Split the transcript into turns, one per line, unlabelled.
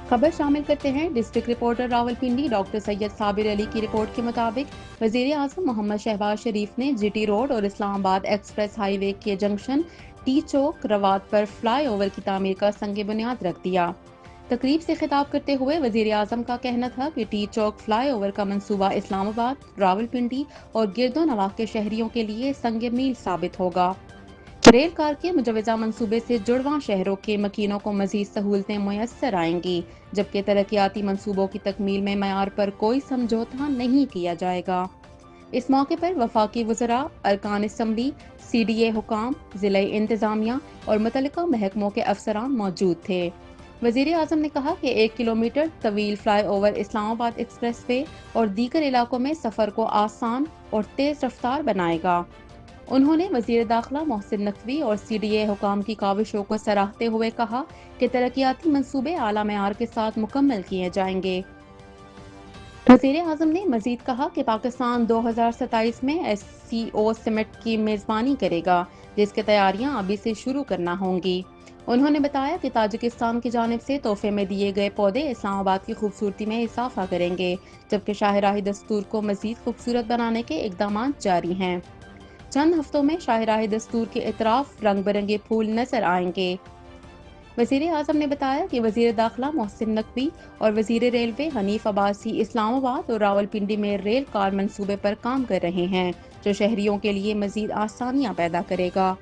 خبر شامل کرتے ہیں ڈسٹرکٹ رپورٹر راولپنڈی ڈاکٹر سید صابر علی کی رپورٹ کے مطابق وزیر اعظم محمد شہباز شریف نے جی ٹی روڈ اور اسلام آباد ایکسپریس ہائی وے کے جنکشن ٹی چوک رواد پر فلائی اوور کی تعمیر کا سنگ بنیاد رکھ دیا۔ تقریب سے خطاب کرتے ہوئے وزیر اعظم کا کہنا تھا کہ ٹی چوک فلائی اوور کا منصوبہ اسلام آباد، راولپنڈی اور گرد و نواح کے شہریوں کے لیے سنگ میل ثابت ہوگا۔ ریل کار کے مجوزہ منصوبے سے جڑواں شہروں کے مکینوں کو مزید سہولتیں میسر آئیں گی، جبکہ ترقیاتی منصوبوں کی تکمیل میں معیار پر کوئی سمجھوتہ نہیں کیا جائے گا۔ اس موقع پر وفاقی وزراء، ارکان اسمبلی، سی ڈی اے حکام، ضلعی انتظامیہ اور متعلقہ محکموں کے افسران موجود تھے۔ وزیر اعظم نے کہا کہ 1 کلومیٹر طویل فلائی اوور اسلام آباد ایکسپریس وے اور دیگر علاقوں میں سفر کو آسان اور تیز رفتار بنائے گا۔ انہوں نے وزیر داخلہ محسن نقوی اور سی ڈی اے حکام کی کاوشوں کو سراہتے ہوئے کہا کہ ترقیاتی منصوبے اعلیٰ معیار کے ساتھ مکمل کیے جائیں گے۔ وزیر اعظم نے مزید کہا کہ پاکستان 2027 میں ایس سی او سمٹ کی میزبانی کرے گا، جس کی تیاریاں ابھی سے شروع کرنا ہوں گی۔ انہوں نے بتایا کہ تاجکستان کی جانب سے تحفے میں دیے گئے پودے اسلام آباد کی خوبصورتی میں اضافہ کریں گے، جبکہ شاہراہ دستور کو مزید خوبصورت بنانے کے اقدامات جاری ہیں۔ چند ہفتوں میں شاہراہ دستور کے اطراف رنگ برنگے پھول نظر آئیں گے۔ وزیر اعظم نے بتایا کہ وزیر داخلہ محسن نقوی اور وزیر ریلوے حنیف عباسی اسلام آباد اور راولپنڈی میں ریل کار منصوبے پر کام کر رہے ہیں، جو شہریوں کے لیے مزید آسانیاں پیدا کرے گا۔